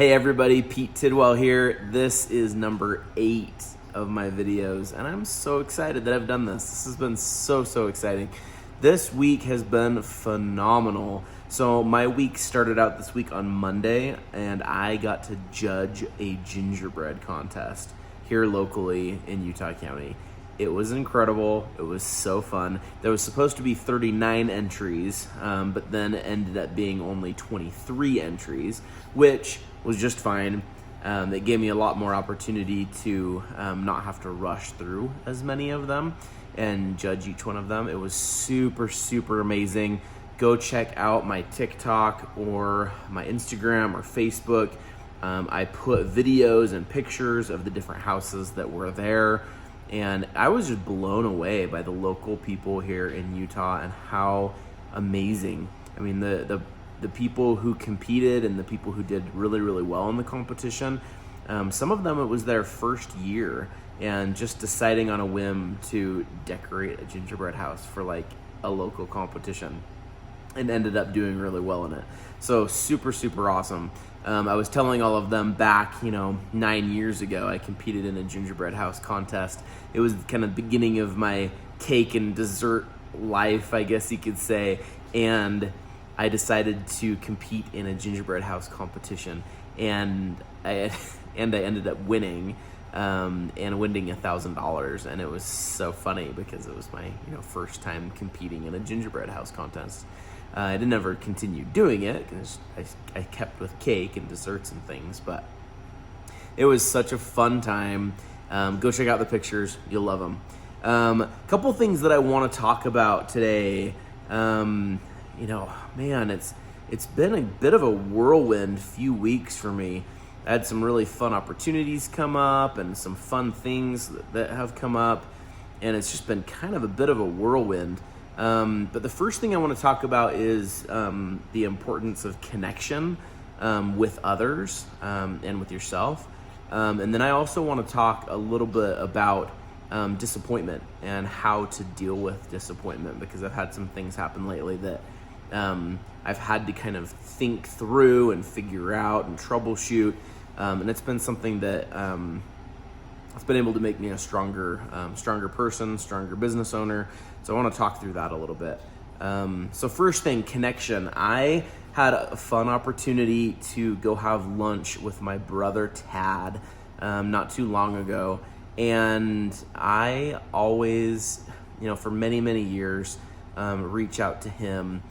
Hey everybody, Pete Tidwell here. This is number 8 of my videos, and I'm so excited that I've done this. This has been so exciting. This week has been phenomenal. So my week started out this week on Monday, and I got to judge a gingerbread contest here locally in Utah County. It was incredible. It was so fun. There was supposed to be 39 entries, but then it ended up being only 23 entries, which was just fine. It gave me a lot more opportunity to not have to rush through as many of them and judge each one of them. It was super amazing. Go check out my TikTok or my Instagram or Facebook. I put videos and pictures of the different houses that were there. And I was just blown away by the local people here in Utah and how amazing. I mean, the people who competed and the people who did really well in the competition, some of them it was their first year and just deciding on a whim to decorate a gingerbread house for like a local competition and ended up doing really well in it. So super awesome. I was telling all of them back, 9 years ago, I competed in a gingerbread house contest. It was kind of the beginning of my cake and dessert life, I guess you could say. And I decided to compete in a gingerbread house competition, and I ended up winning, and winning $1,000. And it was so funny because it was my first time competing in a gingerbread house contest. I didn't ever continue doing it because I kept with cake and desserts and things, but it was such a fun time. Go check out the pictures. You'll love them. Couple things that I want to talk about today. Man, it's been a bit of a whirlwind few weeks for me. I had some really fun opportunities come up and some fun things that have come up, and it's just been kind of a bit of a whirlwind. But the first thing I want to talk about is the importance of connection with others and with yourself. And then I also want to talk a little bit about disappointment and how to deal with disappointment, because I've had some things happen lately that I've had to kind of think through and figure out and troubleshoot. And it's been something that it's been able to make me a stronger person, stronger business owner. So I want to talk through that a little bit. So first thing, connection. I had a fun opportunity to go have lunch with my brother Tad not too long ago. And I always, for many years, reach out to him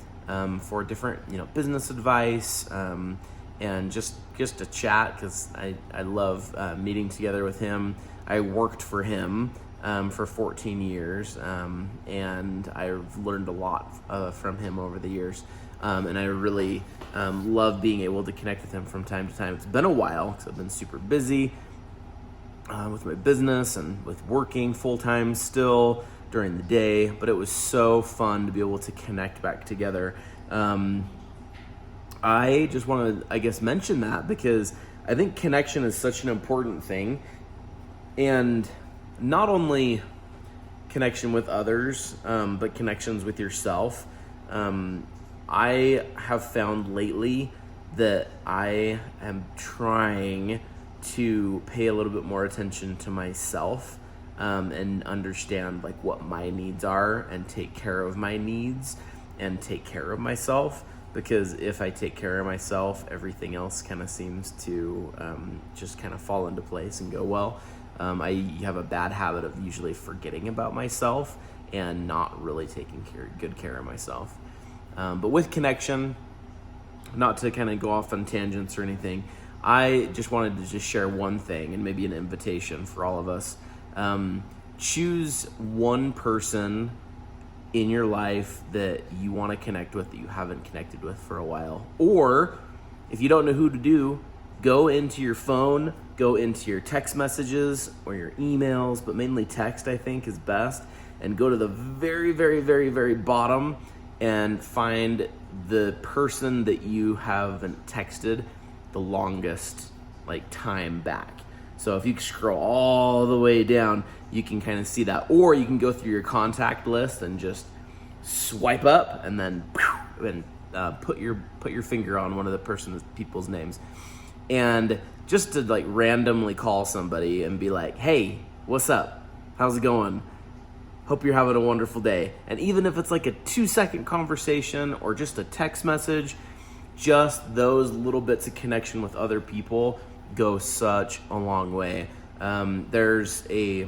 for different, business advice and just to chat, because I love meeting together with him. I worked for him for 14 years, and I've learned a lot from him over the years, and I really love being able to connect with him from time to time. It's been a while because I've been super busy with my business and with working full-time still during the day, but it was so fun to be able to connect back together. I just want to, mention that because I think connection is such an important thing, and not only connection with others, but connections with yourself. I have found lately that I am trying to pay a little bit more attention to myself, and understand like what my needs are and take care of my needs and take care of myself. Because if I take care of myself, everything else kind of seems to just kind of fall into place and go well. I have a bad habit of usually forgetting about myself and not really taking good care of myself. But with connection, not to kind of go off on tangents or anything, I just wanted to just share one thing and maybe an invitation for all of us. Choose one person in your life that you want to connect with that you haven't connected with for a while. Or if you don't know who to do, go into your phone, go into your text messages or your emails, but mainly text I think is best, and go to the very bottom and find the person that you haven't texted the longest time back. So if you scroll all the way down, you can kind of see that. Or you can go through your contact list and just swipe up and then put your finger on one of the people's names. And just to like randomly call somebody and be like, hey, what's up? How's it going? Hope you're having a wonderful day. And even if it's like a 2-second conversation or just a text message, just those little bits of connection with other people go such a long way. There's a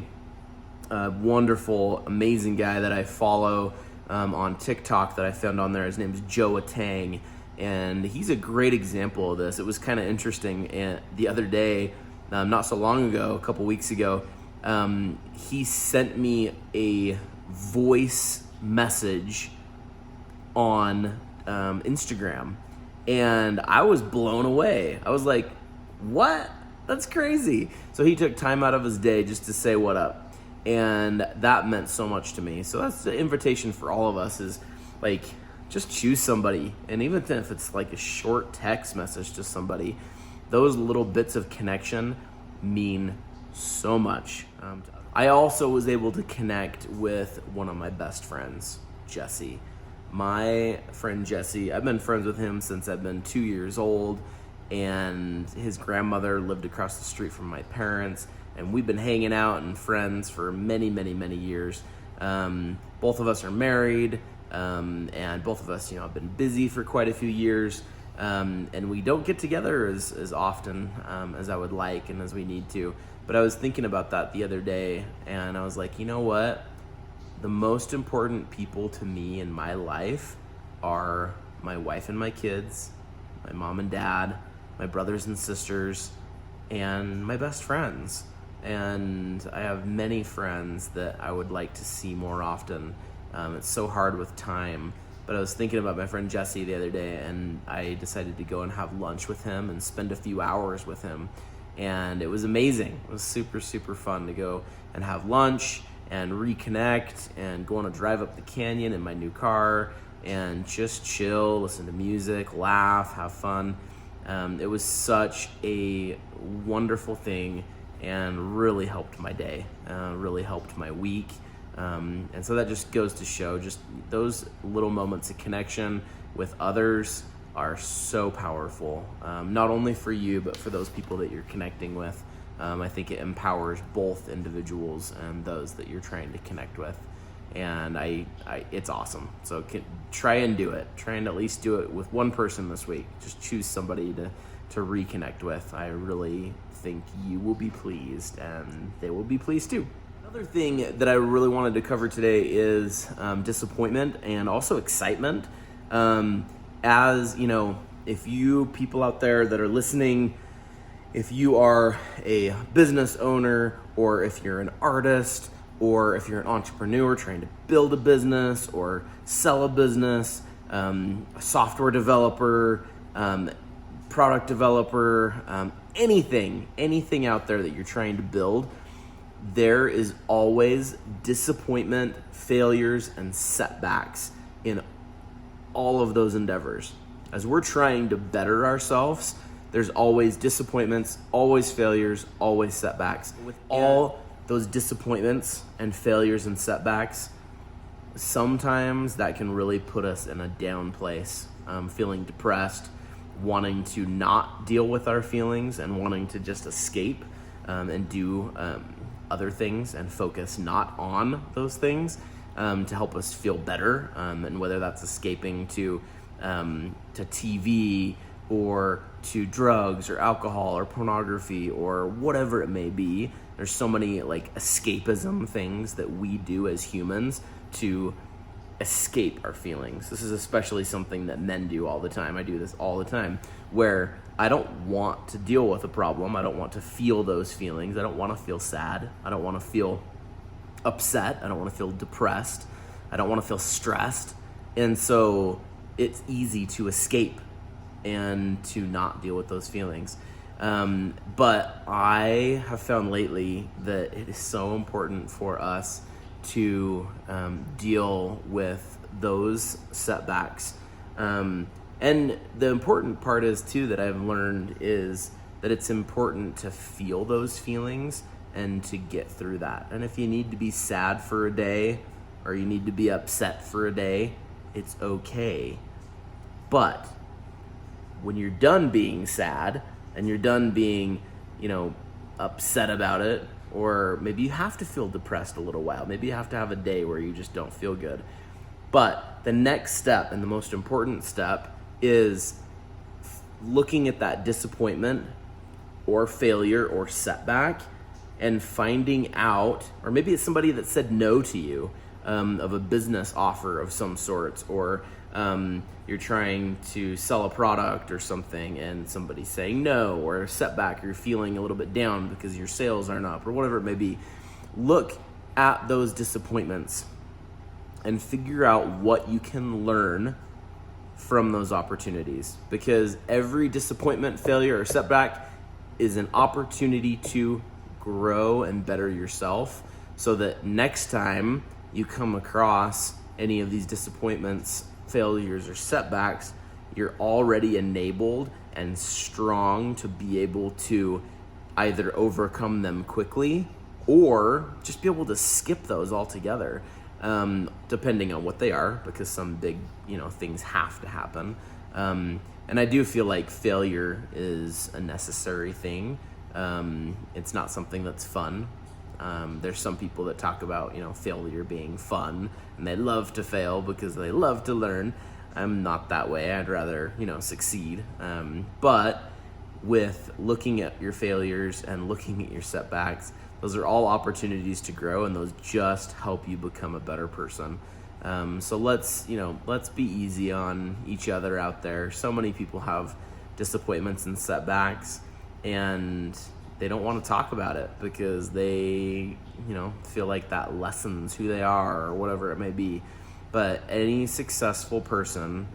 wonderful, amazing guy that I follow on TikTok that I found on there. His name is Joe Tang, and he's a great example of this. It was kind of interesting. And the other day, not so long ago, a couple weeks ago, he sent me a voice message on Instagram, and I was blown away. I was like, what? That's crazy. So he took time out of his day just to say what up, and that meant so much to me. So that's the invitation for all of us, is like, just choose somebody. And even if it's like a short text message to somebody, those little bits of connection mean so much. I also was able to connect with one of my best friends, Jesse. My friend Jesse, I've been friends with him since I've been 2 years old, and his grandmother lived across the street from my parents, and we've been hanging out and friends for many, many, many years. Both of us are married, and both of us, have been busy for quite a few years, and we don't get together as often as I would like and as we need to. But I was thinking about that the other day, and I was like, you know what? The most important people to me in my life are my wife and my kids, my mom and dad, my brothers and sisters, and my best friends. And I have many friends that I would like to see more often. It's so hard with time. But I was thinking about my friend Jesse the other day, and I decided to go and have lunch with him and spend a few hours with him. And it was amazing. It was super, super fun to go and have lunch and reconnect and go on a drive up the canyon in my new car and just chill, listen to music, laugh, have fun. It was such a wonderful thing and really helped my day, really helped my week. And so that just goes to show, just those little moments of connection with others are so powerful, not only for you, but for those people that you're connecting with. I think it empowers both individuals and those that you're trying to connect with. And it's awesome. So try and do it. Try and at least do it with one person this week. Just choose somebody to reconnect with. I really think you will be pleased, and they will be pleased too. Another thing that I really wanted to cover today is disappointment and also excitement. As you know, if you people out there that are listening, if you are a business owner, or if you're an artist, or if you're an entrepreneur trying to build a business or sell a business, a software developer, product developer, anything out there that you're trying to build, there is always disappointment, failures, and setbacks in all of those endeavors. As we're trying to better ourselves, there's always disappointments, always failures, always setbacks. With all those disappointments and failures and setbacks, sometimes that can really put us in a down place, feeling depressed, wanting to not deal with our feelings and wanting to just escape and do other things and focus not on those things to help us feel better, and whether that's escaping to TV or to drugs or alcohol or pornography or whatever it may be. There's so many like escapism things that we do as humans to escape our feelings. This is especially something that men do all the time. I do this all the time, where I don't want to deal with a problem. I don't want to feel those feelings. I don't want to feel sad. I don't want to feel upset. I don't want to feel depressed. I don't want to feel stressed. And so it's easy to escape and to not deal with those feelings. But I have found lately that it is so important for us to deal with those setbacks. And the important part is too, that I've learned, is that it's important to feel those feelings and to get through that. And if you need to be sad for a day, or you need to be upset for a day, it's okay. But when you're done being sad, and you're done being, upset about it, or maybe you have to feel depressed a little while. Maybe you have to have a day where you just don't feel good. But the next step, and the most important step, is looking at that disappointment or failure or setback and finding out, or maybe it's somebody that said no to you, of a business offer of some sorts, or you're trying to sell a product or something and somebody's saying no, or a setback, or you're feeling a little bit down because your sales aren't up, or whatever it may be. Look at those disappointments and figure out what you can learn from those opportunities, because every disappointment, failure, or setback is an opportunity to grow and better yourself, so that next time you come across any of these disappointments, failures, or setbacks, you're already enabled and strong to be able to either overcome them quickly or just be able to skip those altogether, depending on what they are, because some big, things have to happen. And I do feel like failure is a necessary thing. It's not something that's fun. There's some people that talk about, failure being fun, and they love to fail because they love to learn. I'm not that way. I'd rather, succeed. But with looking at your failures and looking at your setbacks, those are all opportunities to grow, and those just help you become a better person. So let's be easy on each other out there. So many people have disappointments and setbacks, and they don't want to talk about it because they, feel like that lessens who they are or whatever it may be. But any successful person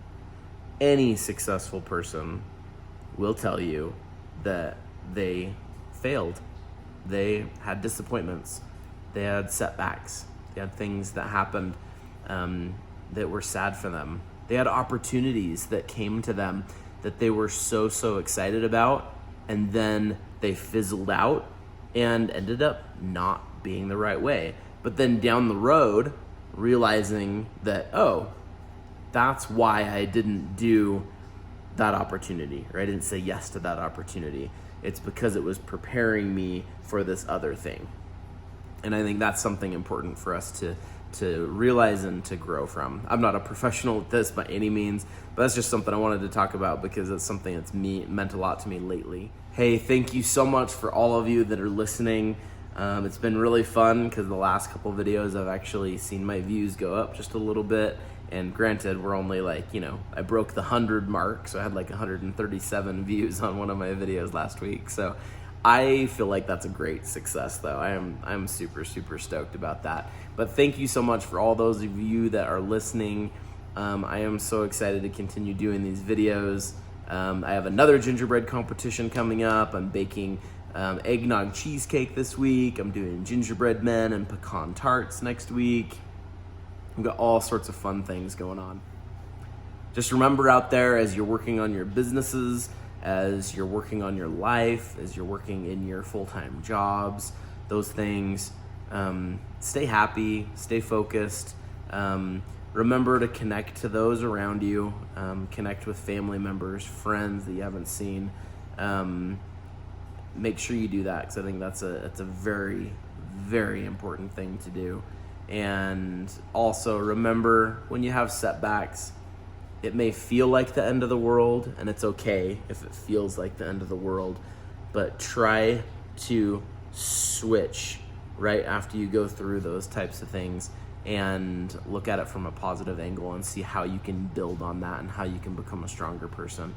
will tell you that they failed. They had disappointments. They had setbacks. They had things that happened that were sad for them. They had opportunities that came to them that they were so excited about, and then they fizzled out and ended up not being the right way. But then down the road, realizing that, that's why I didn't do that opportunity, or I didn't say yes to that opportunity. It's because it was preparing me for this other thing. And I think that's something important for us to realize and to grow from. I'm not a professional at this by any means, but that's just something I wanted to talk about because it's something that's meant a lot to me lately. Hey, thank you so much for all of you that are listening. It's been really fun because the last couple videos I've actually seen my views go up just a little bit. And granted, we're only I broke the 100 mark, so I had 137 views on one of my videos last week. So I feel like that's a great success, though. I'm super stoked about that. But thank you so much for all those of you that are listening. I am so excited to continue doing these videos. I have another gingerbread competition coming up. I'm baking eggnog cheesecake this week. I'm doing gingerbread men and pecan tarts next week. We've got all sorts of fun things going on. Just remember out there, as you're working on your businesses, as you're working on your life, as you're working in your full-time jobs, those things, stay happy, stay focused. Remember to connect to those around you, connect with family members, friends that you haven't seen. Make sure you do that, because I think that's a very, very important thing to do. And also remember, when you have setbacks, it may feel like the end of the world, and it's okay if it feels like the end of the world, but try to switch right after you go through those types of things and look at it from a positive angle and see how you can build on that and how you can become a stronger person.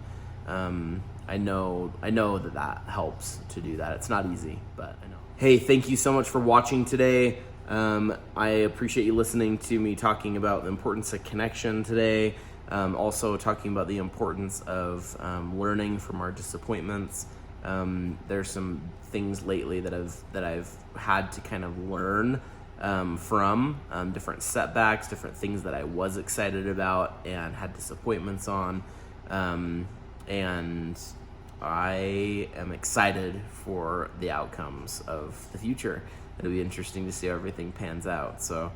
I know that helps to do that. It's not easy, but I know. Hey, thank you so much for watching today. I appreciate you listening to me talking about the importance of connection today. Also talking about the importance of learning from our disappointments. There's some things lately that I've had to kind of learn from different setbacks, different things that I was excited about and had disappointments on. And I am excited for the outcomes of the future. It'll be interesting to see how everything pans out. So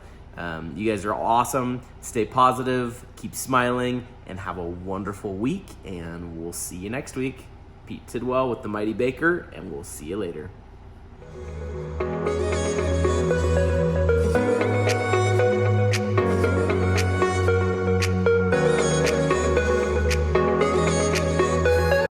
you guys are awesome. Stay positive, keep smiling, and have a wonderful week. And we'll see you next week. Peace. Pete Tidwell with The Mighty Baker, and we'll see you later.